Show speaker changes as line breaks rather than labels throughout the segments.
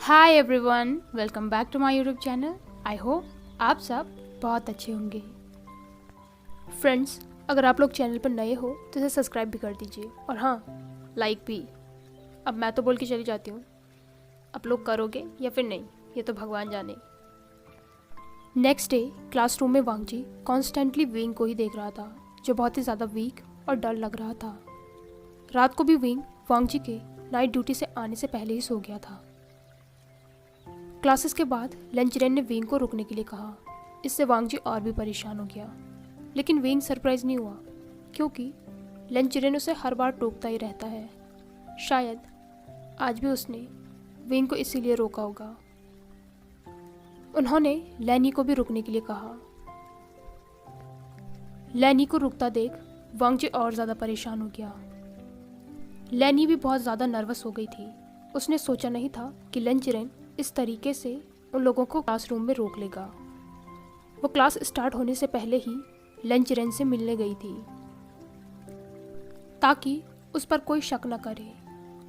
Hi everyone, welcome back to my YouTube channel. I hope आप सब बहुत अच्छे होंगे। फ्रेंड्स, अगर आप लोग चैनल पर नए हो तो इसे सब्सक्राइब भी कर दीजिए और हाँ, लाइक भी। अब मैं तो बोल के चली जाती हूँ, आप लोग करोगे या फिर नहीं, ये तो भगवान जाने। नेक्स्ट डे क्लासरूम में वांगजी कॉन्स्टेंटली विंग को ही देख रहा था, जो बहुत ही ज़्यादा वीक और डर लग रहा था। रात को भी विंग वांगजी के नाइट ड्यूटी से आने से पहले ही सो गया था। क्लासेस के बाद लेंचरेन ने विंग को रुकने के लिए कहा। इससे वांगजी और भी परेशान हो गया, लेकिन विंग सरप्राइज नहीं हुआ क्योंकि लेंचरेन उसे हर बार टोकता ही रहता है। शायद आज भी उसने विंग को इसीलिए रोका होगा। उन्होंने लैनी को भी रुकने के लिए कहा। लैनी को रुकता देख वांगजी और ज़्यादा परेशान हो गया। लैनी भी बहुत ज़्यादा नर्वस हो गई थी। उसने सोचा नहीं था कि लेंचरेन इस तरीके से उन लोगों को क्लासरूम में रोक लेगा। वो क्लास स्टार्ट होने से पहले ही लेंचरेन से मिलने गई थी ताकि उस पर कोई शक न करे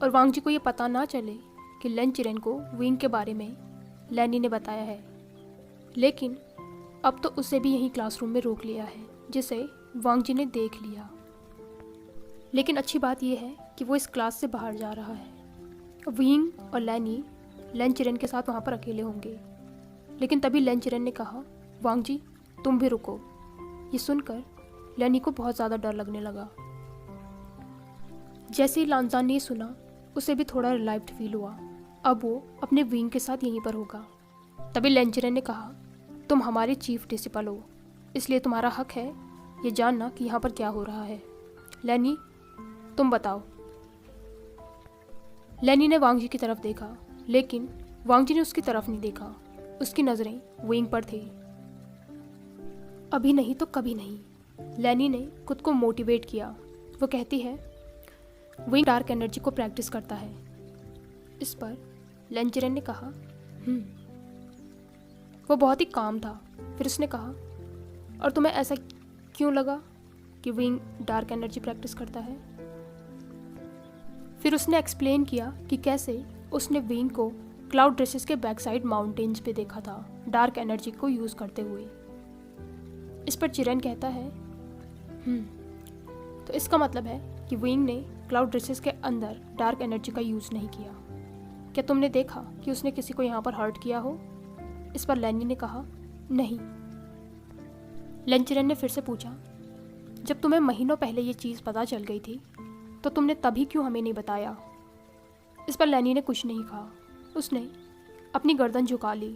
और वांगजी को ये पता ना चले कि लेंचरेन को विंग के बारे में लैनी ने बताया है। लेकिन अब तो उसे भी यहीं क्लासरूम में रोक लिया है, जिसे वांगजी ने देख लिया। लेकिन अच्छी बात यह है कि वो इस क्लास से बाहर जा रहा है। विंग और लैनी लेंचरेन के साथ वहाँ पर अकेले होंगे। लेकिन तभी लेंचरेन ने कहा, वांगजी तुम भी रुको। ये सुनकर लैनी को बहुत ज़्यादा डर लगने लगा। जैसे ही लांजान ने सुना, उसे भी थोड़ा रिलैक्स्ड फील हुआ। अब वो अपने विंग के साथ यहीं पर होगा। तभी लेंचरेन ने कहा, तुम हमारे चीफ प्रिंसिपल हो, इसलिए तुम्हारा हक है ये जानना कि यहाँ पर क्या हो रहा है। लैनी तुम बताओ। लैनी ने वांगजी की तरफ देखा, लेकिन वांगजी ने उसकी तरफ नहीं देखा। उसकी नज़रें विंग पर थी। अभी नहीं तो कभी नहीं, लैनी ने खुद को मोटिवेट किया। वो कहती है, विंग डार्क एनर्जी को प्रैक्टिस करता है। इस पर लेंचरेन ने कहा, वो बहुत ही काम था। फिर उसने कहा, और तुम्हें ऐसा क्यों लगा कि विंग डार्क एनर्जी प्रैक्टिस करता है? फिर उसने एक्सप्लेन किया कि कैसे उसने विंग को क्लाउड ड्रेसेस के बैक साइड माउंटेन्स पे देखा था, डार्क एनर्जी को यूज़ करते हुए। इस पर चिरन कहता है, तो इसका मतलब है कि विंग ने क्लाउड ड्रेसेस के अंदर डार्क एनर्जी का यूज़ नहीं किया। क्या तुमने देखा कि उसने किसी को यहाँ पर हर्ट किया हो? इस पर लैनी ने कहा, नहीं। लेंचरेन ने फिर से पूछा, जब तुम्हें महीनों पहले ये चीज़ पता चल गई थी तो तुमने तभी क्यों हमें नहीं बताया? इस पर लैनी ने कुछ नहीं कहा। उसने अपनी गर्दन झुका ली।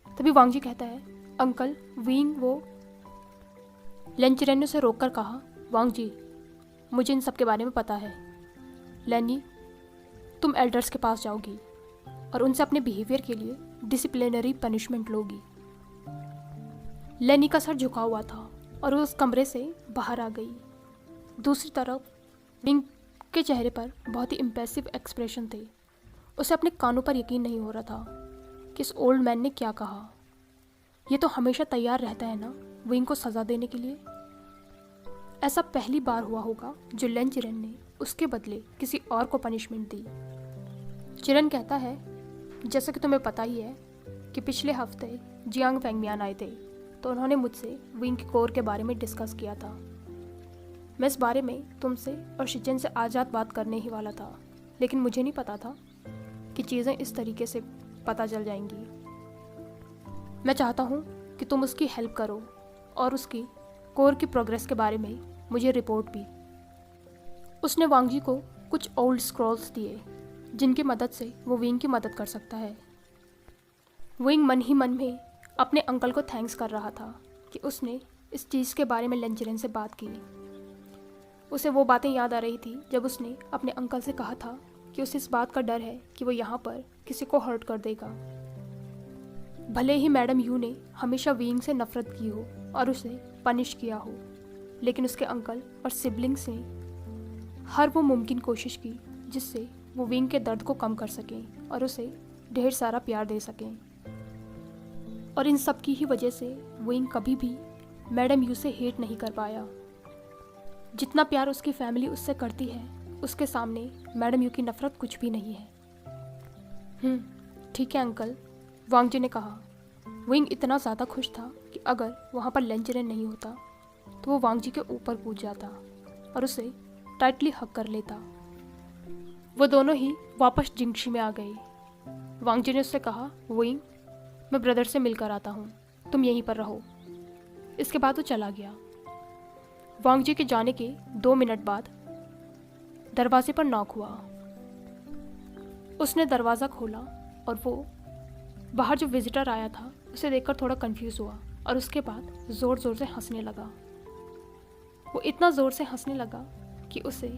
तभी वांगजी कहता है, अंकल विंग वो। लेंचरेन ने उसे रोककर कहा, वांगजी मुझे इन सब के बारे में पता है। लैनी तुम एल्डर्स के पास जाओगी और उनसे अपने बिहेवियर के लिए डिसिप्लिनरी पनिशमेंट लोगी। लैनी का सर झुका हुआ था और वो उस कमरे से बाहर आ गई। दूसरी तरफ विंग के चेहरे पर बहुत ही इम्प्रेसिव एक्सप्रेशन थे। उसे अपने कानों पर यकीन नहीं हो रहा था कि इस ओल्ड मैन ने क्या कहा। ये तो हमेशा तैयार रहता है ना विंग को सज़ा देने के लिए। ऐसा पहली बार हुआ होगा जो लेंचरेन ने उसके बदले किसी और को पनिशमेंट दी। चिरन कहता है, जैसा कि तुम्हें पता ही है कि पिछले हफ्ते जियांग फेंगमियान आए थे, तो उन्होंने मुझसे विंग के कोर के बारे में डिस्कस किया था। मैं इस बारे में तुमसे और शिजन से आज़ाद बात करने ही वाला था, लेकिन मुझे नहीं पता था कि चीज़ें इस तरीके से पता चल जाएंगी। मैं चाहता हूँ कि तुम उसकी हेल्प करो और उसकी कोर की प्रोग्रेस के बारे में मुझे रिपोर्ट भी। उसने वांगजी को कुछ ओल्ड स्क्रॉल्स दिए जिनकी मदद से वो विंग की मदद कर सकता है। विंग मन ही मन में अपने अंकल को थैंक्स कर रहा था कि उसने इस चीज़ के बारे में लेंचरेन से बात की। उसे वो बातें याद आ रही थी जब उसने अपने अंकल से कहा था कि उसे इस बात का डर है कि वो यहाँ पर किसी को हर्ट कर देगा। भले ही मैडम यू ने हमेशा विंग से नफरत की हो और उसे पनिश किया हो, लेकिन उसके अंकल और सिबलिंग्स ने हर वो मुमकिन कोशिश की जिससे वो विंग के दर्द को कम कर सकें और उसे ढेर सारा प्यार दे सकें। और इन सब की ही वजह से विंग कभी भी मैडम यू से हेट नहीं कर पाया। जितना प्यार उसकी फैमिली उससे करती है, उसके सामने मैडम यू की नफरत कुछ भी नहीं है। ठीक है अंकल, वांग जी ने कहा। विंग इतना ज़्यादा खुश था कि अगर वहाँ पर लेंजरेन नहीं होता तो वो वांग जी के ऊपर कूद जाता और उसे टाइटली हग कर लेता। वो दोनों ही वापस जिंगशी में आ गए। वांग जी ने उससे कहा, विंग, मैं ब्रदर से मिलकर आता हूँ, तुम यहीं पर रहो। इसके बाद वो चला गया। वांग जी के जाने के 2 मिनट बाद दरवाजे पर नॉक हुआ। उसने दरवाज़ा खोला और वो बाहर जो विजिटर आया था उसे देखकर थोड़ा कंफ्यूज हुआ और उसके बाद ज़ोर ज़ोर से हंसने लगा। वो इतना ज़ोर से हंसने लगा कि उसे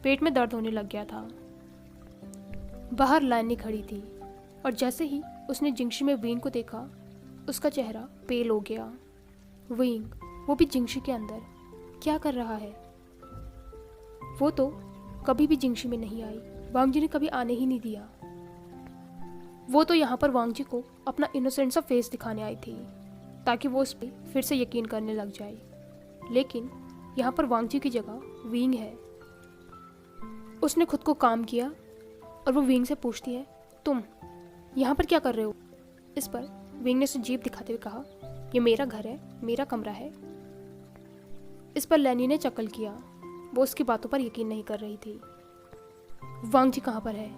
पेट में दर्द होने लग गया था। बाहर लैनी खड़ी थी और जैसे ही उसने जिंगशी में विंग को देखा उसका चेहरा पेल हो गया। विंग, वो भी जिंगशी के अंदर, क्या कर रहा है? वो तो कभी भी जिंगशी में नहीं आई, वांग जी ने कभी आने ही नहीं दिया। वो तो यहाँ पर वांग जी को अपना इनोसेंट सा फेस दिखाने आई थी ताकि वो उस पर फिर से यकीन करने लग जाए, लेकिन यहाँ पर वांग जी की जगह विंग है। उसने खुद को काम किया और वो विंग से पूछती है, तुम यहाँ पर क्या कर रहे हो? इस पर विंग ने उसे जीभ दिखाते हुए कहा, ये मेरा घर है, मेरा कमरा है। इस पर लैनी ने चकल किया। वो उसकी बातों पर यकीन नहीं कर रही थी। वांग जी कहाँ पर है?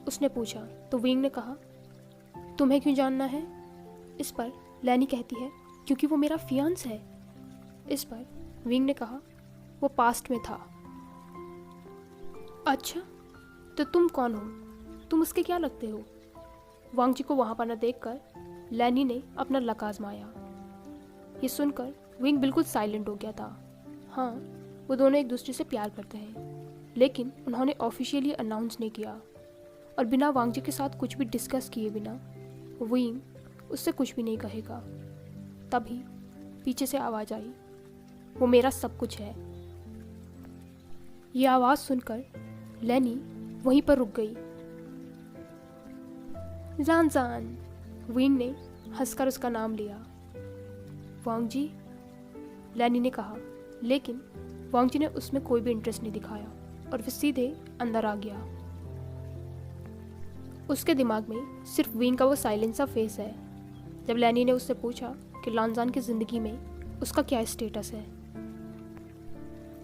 उसने पूछा तो विंग ने कहा, तुम्हें क्यों जानना है? इस पर लैनी कहती है, क्योंकि वो मेरा फियांस है। इस पर विंग ने कहा, वो पास्ट में था। अच्छा, तो तुम कौन हो? तुम उसके क्या लगते हो? वांग जी को वहाँ पर न देखकर लैनी ने अपना लक आजमाया। ये सुनकर विंग बिल्कुल साइलेंट हो गया था। हाँ, वो दोनों एक दूसरे से प्यार करते हैं, लेकिन उन्होंने ऑफिशियली अनाउंस नहीं किया और बिना वांग जी के साथ कुछ भी डिस्कस किए बिना विंग उससे कुछ भी नहीं कहेगा। तभी पीछे से आवाज़ आई, वो मेरा सब कुछ है। ये आवाज़ सुनकर लैनी वहीं पर रुक गई। जान जान, विंग ने हंसकर उसका नाम लिया। वांग जी, लैनी ने कहा, लेकिन वांग जी ने उसमें कोई भी इंटरेस्ट नहीं दिखाया और वो सीधे अंदर आ गया। उसके दिमाग में सिर्फ विंग का वो साइलेंट सा फेस है। जब लैनी ने उससे पूछा कि लानजान की ज़िंदगी में उसका क्या स्टेटस है,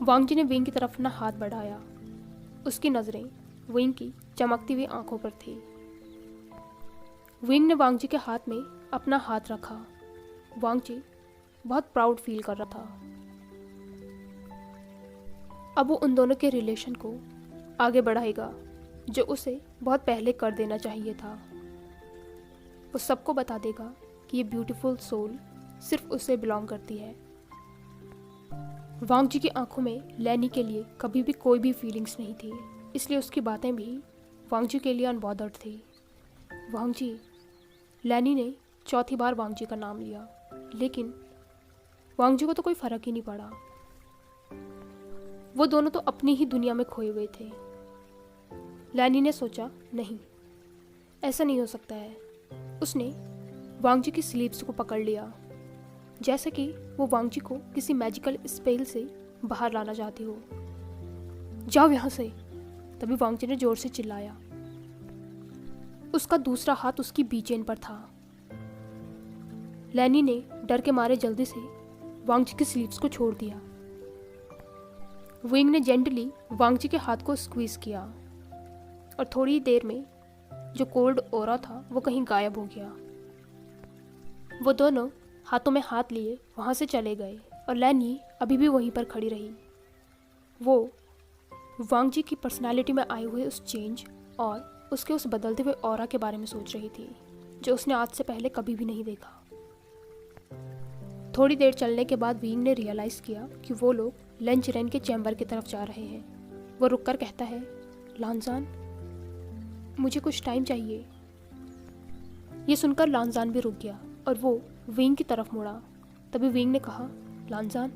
वांग जी ने विंग की तरफ अपना हाथ बढ़ाया। उसकी नज़रें विंग की चमकती हुई आंखों पर थी। विंग ने वांग जी के हाथ में अपना हाथ रखा। वांग जी बहुत प्राउड फील कर रहा था। अब वो उन दोनों के रिलेशन को आगे बढ़ाएगा जो उसे बहुत पहले कर देना चाहिए था। वो सबको बता देगा कि ये ब्यूटीफुल सोल सिर्फ उसे बिलोंग करती है। वांग जी की आंखों में लैनी के लिए कभी भी कोई भी फीलिंग्स नहीं थी, इसलिए उसकी बातें भी वांग जी के लिए अनबॉदर्ड थी। वांग जी, लैनी ने चौथी बार वांग जी का नाम लिया, लेकिन वांग जी को तो कोई फ़र्क ही नहीं पड़ा। वो दोनों तो अपनी ही दुनिया में खोए हुए थे। लैनी ने सोचा, नहीं, ऐसा नहीं हो सकता है। उसने वांग जी की स्लीव्स को पकड़ लिया, जैसे कि वो वांग जी को किसी मैजिकल स्पेल से बाहर लाना चाहती हो। जाओ यहाँ से! तभी वांग जी ने जोर से चिल्लाया। उसका दूसरा हाथ उसकी बीचेन पर था। लैनी ने डर के मारे जल्दी से वांग जी की स्लीव्स को छोड़ दिया। विंग ने जेंटली वांग जी के हाथ को स्क्वीज किया और थोड़ी देर में जो कोल्ड ओरा था वो कहीं गायब हो गया। वो दोनों हाथों में हाथ लिए वहाँ से चले गए और लैनी अभी भी वहीं पर खड़ी रही। वो वांग जी की पर्सनालिटी में आए हुए उस चेंज और उसके उस बदलते हुए ऑरा के बारे में सोच रही थी जो उसने आज से पहले कभी भी नहीं देखा। थोड़ी देर चलने के बाद विंग ने रियलाइज़ किया कि वो लोग लेंजरेन के चैम्बर की तरफ जा रहे हैं। वो रुककर कहता है, लानजान, मुझे कुछ टाइम चाहिए। ये सुनकर लानजान भी रुक गया और वो विंग की तरफ मुड़ा। तभी विंग ने कहा, लानजान,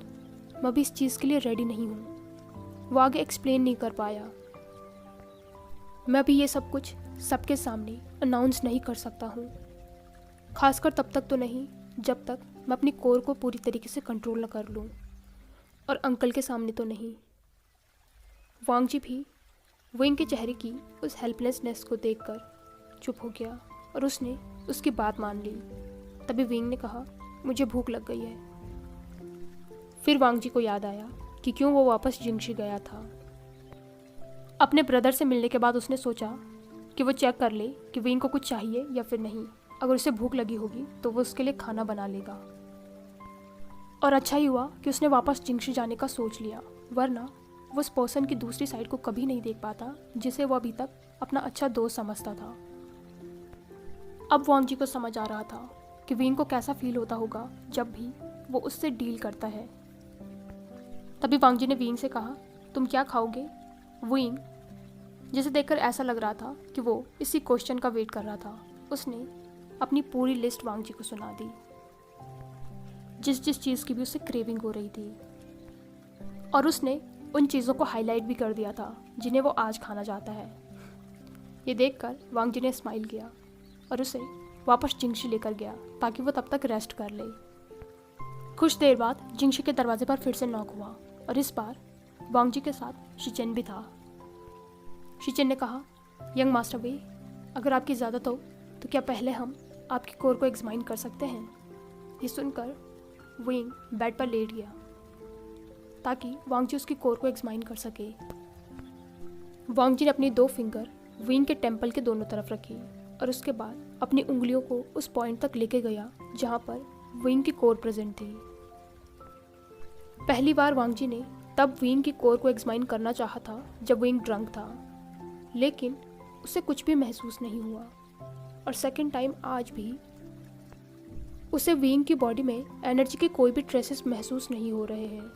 मैं अभी इस चीज़ के लिए रेडी नहीं हूँ। वो आगे एक्सप्लेन नहीं कर पाया। मैं अभी ये सब कुछ सबके सामने अनाउंस नहीं कर सकता हूँ, खासकर तब तक तो नहीं जब तक मैं अपनी कोर को पूरी तरीके से कंट्रोल न कर लूँ, और अंकल के सामने तो नहीं। वांग जी भी विंग के चेहरे की उस हेल्पलेसनेस को देखकर चुप हो गया। और उसने उसकी बात मान ली। तभी विंग ने कहा, मुझे भूख लग गई है। फिर वांग जी को याद आया कि क्यों वो वापस जिंगशी गया था। अपने ब्रदर से मिलने के बाद उसने सोचा कि वो चेक कर ले कि विंग को कुछ चाहिए या फिर नहीं। अगर उसे भूख लगी होगी तो वो उसके लिए खाना बना लेगा। और अच्छा ही हुआ कि उसने वापस जिंगशी जाने का सोच लिया, वरना वो उस पर्सन की दूसरी साइड को कभी नहीं देख पाता जिसे वो अभी तक अपना अच्छा दोस्त समझता था। अब वांग जी को समझ आ रहा था कि विंग को कैसा फील होता होगा जब भी वो उससे डील करता है। तभी वांग जी ने विंग से कहा, तुम क्या खाओगे? विंग, जिसे देखकर ऐसा लग रहा था कि वो इसी क्वेश्चन का वेट कर रहा था, उसने अपनी पूरी लिस्ट वांग जी को सुना दी, जिस जिस चीज़ की भी उसे क्रेविंग हो रही थी। और उसने उन चीज़ों को हाईलाइट भी कर दिया था जिन्हें वो आज खाना चाहता है। ये देखकर वांग जी ने स्माइल किया और उसे वापस जिंगशी लेकर गया ताकि वो तब तक रेस्ट कर ले। कुछ देर बाद जिंगशी के दरवाजे पर फिर से नॉक हुआ और इस बार वांग जी के साथ शिचेन भी था। शिचेन ने कहा, यंग मास्टर वे, अगर आपकी इजाज़त हो तो क्या पहले हम आपकी कोर को एग्जामिन कर सकते हैं? ये सुनकर विंग बेड पर लेट गया ताकि वांग जी उसकी कोर को एग्जामिन कर सके। वांग जी ने अपनी 2 फिंगर विंग के टेम्पल के दोनों तरफ रखी और उसके बाद अपनी उंगलियों को उस पॉइंट तक लेके गया जहाँ पर विंग की कोर प्रेजेंट थी। पहली बार वांग जी ने तब विंग की कोर को एग्जामिन करना चाहा था जब विंग ड्रंक था, लेकिन उसे कुछ भी महसूस नहीं हुआ। और सेकंड टाइम आज भी उसे विंग की बॉडी में एनर्जी के कोई भी ट्रेसेस महसूस नहीं हो रहे हैं।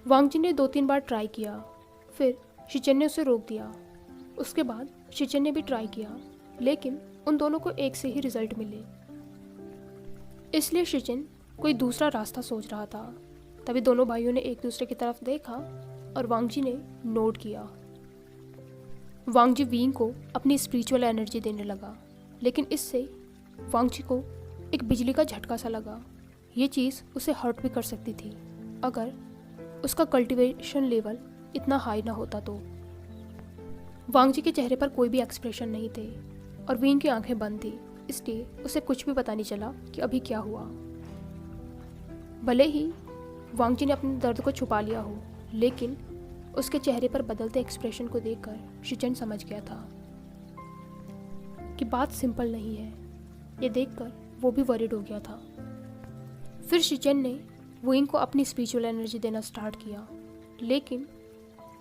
वांग जी ने 2-3 बार ट्राई किया, फिर शिचेन ने उसे रोक दिया। उसके बाद शिचेन ने भी ट्राई किया, लेकिन उन दोनों को एक से ही रिजल्ट मिले। इसलिए शिचेन कोई दूसरा रास्ता सोच रहा था। तभी दोनों भाइयों ने एक दूसरे की तरफ देखा और वांग जी ने नोट किया। वांग जी विंग को अपनी स्पिरिचुअल एनर्जी देने लगा, लेकिन इससे वांग जी को एक बिजली का झटका सा लगा। ये चीज़ उसे हर्ट भी कर सकती थी अगर उसका कल्टीवेशन लेवल इतना हाई ना होता तो। वांग जी के चेहरे पर कोई भी एक्सप्रेशन नहीं थे और विंग की आंखें बंद थी, इसलिए उसे कुछ भी पता नहीं चला कि अभी क्या हुआ। भले ही वांग जी ने अपने दर्द को छुपा लिया हो, लेकिन उसके चेहरे पर बदलते एक्सप्रेशन को देखकर शिचेन समझ गया था कि बात सिंपल नहीं है। ये देखकर वो भी वरीड हो गया था। फिर शिचेन ने विंग को अपनी स्पिरिचुअल एनर्जी देना स्टार्ट किया, लेकिन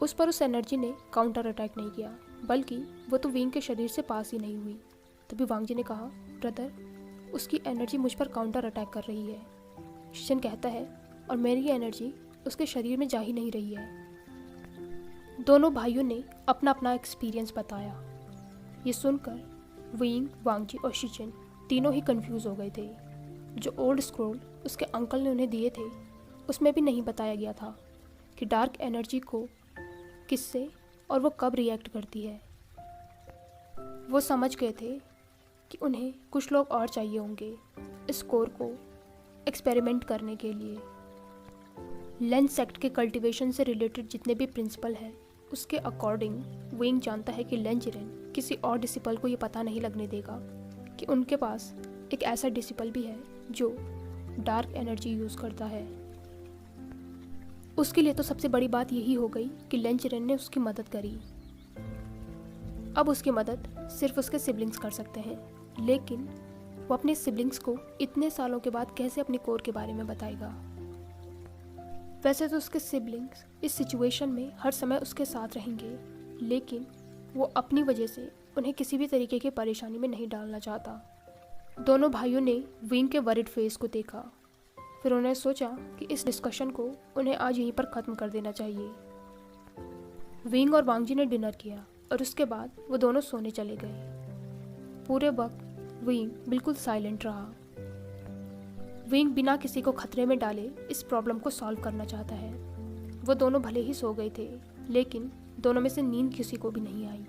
उस पर उस एनर्जी ने काउंटर अटैक नहीं किया, बल्कि वो तो विंग के शरीर से पास ही नहीं हुई। तभी वांग जी ने कहा, ब्रदर, उसकी एनर्जी मुझ पर काउंटर अटैक कर रही है। शिचेन कहता है, और मेरी एनर्जी उसके शरीर में जा ही नहीं रही है। दोनों भाइयों ने अपना अपना एक्सपीरियंस बताया। ये सुनकर विंग, वांग जी और शिचेन तीनों ही कंफ्यूज हो गए थे। जो ओल्ड स्क्रोल उसके अंकल ने उन्हें दिए थे, उसमें भी नहीं बताया गया था कि डार्क एनर्जी को किससे और वो कब रिएक्ट करती है। वो समझ गए थे कि उन्हें कुछ लोग और चाहिए होंगे इस कोर को एक्सपेरिमेंट करने के लिए। लेंस सेक्ट के कल्टीवेशन से रिलेटेड जितने भी प्रिंसिपल हैं, उसके अकॉर्डिंग विंग जानता है कि लेन जिरेन किसी और डिसिपल को ये पता नहीं लगने देगा कि उनके पास एक ऐसा डिसिपल भी है जो डार्क एनर्जी यूज़ करता है। उसके लिए तो सबसे बड़ी बात यही हो गई कि लेन जिरेन ने उसकी मदद करी। अब उसकी मदद सिर्फ उसके सिबलिंग्स कर सकते हैं, लेकिन वो अपने सिबलिंग्स को इतने सालों के बाद कैसे अपनी कोर के बारे में बताएगा? वैसे तो उसके सिबलिंग्स इस सिचुएशन में हर समय उसके साथ रहेंगे, लेकिन वो अपनी वजह से उन्हें किसी भी तरीके की परेशानी में नहीं डालना चाहता। दोनों भाइयों ने विंग के वरिड फेस को देखा, फिर उन्हें सोचा कि इस डिस्कशन को उन्हें आज यहीं पर ख़त्म कर देना चाहिए। विंग और वांग जी ने डिनर किया और उसके बाद वो दोनों सोने चले गए। पूरे वक्त विंग बिल्कुल साइलेंट रहा। विंग बिना किसी को खतरे में डाले इस प्रॉब्लम को सॉल्व करना चाहता है। वो दोनों भले ही सो गए थे, लेकिन दोनों में से नींद किसी को भी नहीं आई।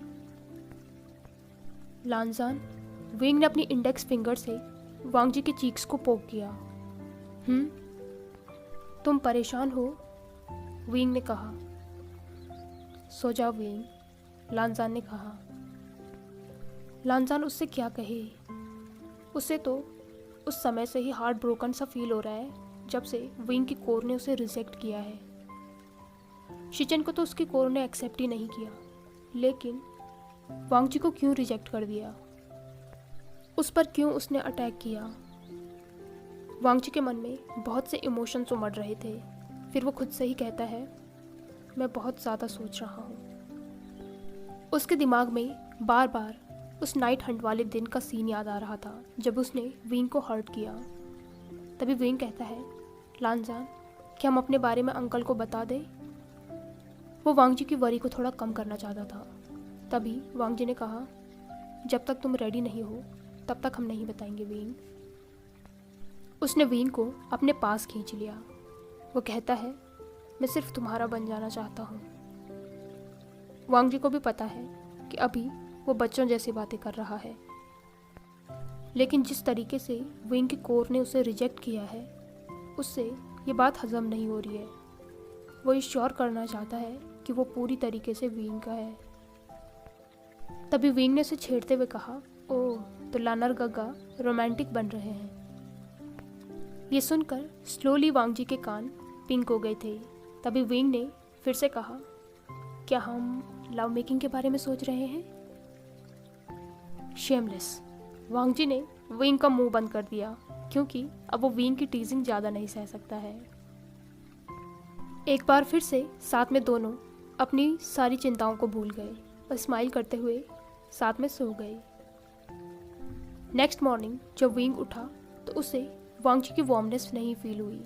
लानजान, विंग ने अपनी इंडेक्स फिंगर से वांग जी के चीक्स को पोक किया। तुम परेशान हो? विंग ने कहा। सो जाओ विंग, लानजान ने कहा। लानजान उससे क्या कहे। उसे तो उस समय से ही हार्ट ब्रोकन सा फील हो रहा है जब से विंग की कोर ने उसे रिजेक्ट किया है। शिचन को तो उसकी कोर ने एक्सेप्ट ही नहीं किया, लेकिन वांगजी को क्यों रिजेक्ट कर दिया? उस पर क्यों उसने अटैक किया? वांगजी के मन में बहुत से इमोशंस उमड़ रहे थे। फिर वो खुद से ही कहता है, मैं बहुत ज़्यादा सोच रहा हूँ। उसके दिमाग में बार बार उस नाइट हंट वाले दिन का सीन याद आ रहा था जब उसने विंग को हर्ट किया। तभी विंग कहता है, लानजान, क्या हम अपने बारे में अंकल को बता दें? वो वांगजी की वरी को थोड़ा कम करना चाहता था। तभी वांगजी ने कहा, जब तक तुम रेडी नहीं हो तब तक हम नहीं बताएंगे विंग। उसने विंग को अपने पास खींच लिया। वो कहता है, मैं सिर्फ तुम्हारा बन जाना चाहता हूँ। वांगजी को भी पता है कि अभी वो बच्चों जैसी बातें कर रहा है, लेकिन जिस तरीके से विंग की कोर ने उसे रिजेक्ट किया है उससे ये बात हजम नहीं हो रही है। वो ये श्योर करना चाहता है कि वो पूरी तरीके से विंग का है। तभी विंग ने उसे छेड़ते हुए कहा, ओह, तो लानर गग्गा रोमांटिक बन रहे हैं। ये सुनकर स्लोली वांगजी के कान पिंक हो गए थे। तभी विंग ने फिर से कहा, क्या हम लव मेकिंग के बारे में सोच रहे हैं? शेमलेस। वांगजी ने विंग का मुंह बंद कर दिया क्योंकि अब वो विंग की टीजिंग ज़्यादा नहीं सह सकता है। एक बार फिर से साथ में दोनों अपनी सारी चिंताओं को भूल गए और स्माइल करते हुए साथ में सो गए। नेक्स्ट मॉर्निंग जब विंग उठा तो उसे वांगजी की वार्मनेस नहीं फील हुई।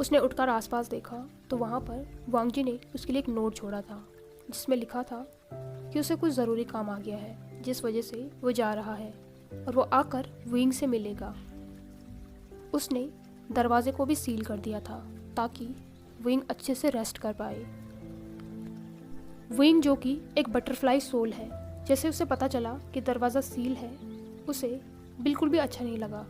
उसने उठकर आसपास देखा तो वहाँ पर वांगजी ने उसके लिए एक नोट छोड़ा था जिसमें लिखा था कि उसे कुछ ज़रूरी काम आ गया है जिस वजह से वो जा रहा है और वो आकर विंग से मिलेगा। उसने दरवाजे को भी सील कर दिया था ताकि विंग अच्छे से रेस्ट कर पाए। विंग जो कि एक बटरफ्लाई सोल है, जैसे उसे पता चला कि दरवाज़ा सील है उसे बिल्कुल भी अच्छा नहीं लगा।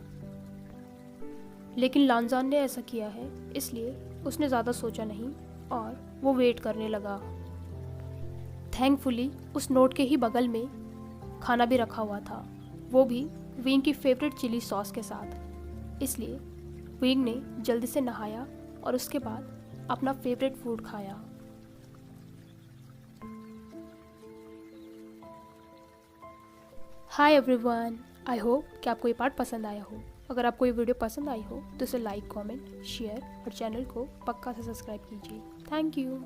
लेकिन लानजान ने ऐसा किया है इसलिए उसने ज़्यादा सोचा नहीं और वो वेट करने लगा। थैंकफुली उस नोट के ही बगल में खाना भी रखा हुआ था, वो भी विंग की फेवरेट चिली सॉस के साथ। इसलिए विंग ने जल्दी से नहाया और उसके बाद अपना फेवरेट फूड खाया। हाय एवरीवन, आई होप कि आपको ये पार्ट पसंद आया हो। अगर आपको ये वीडियो पसंद आई हो तो इसे लाइक, कमेंट, शेयर और चैनल को पक्का से सब्सक्राइब कीजिए। Thank you.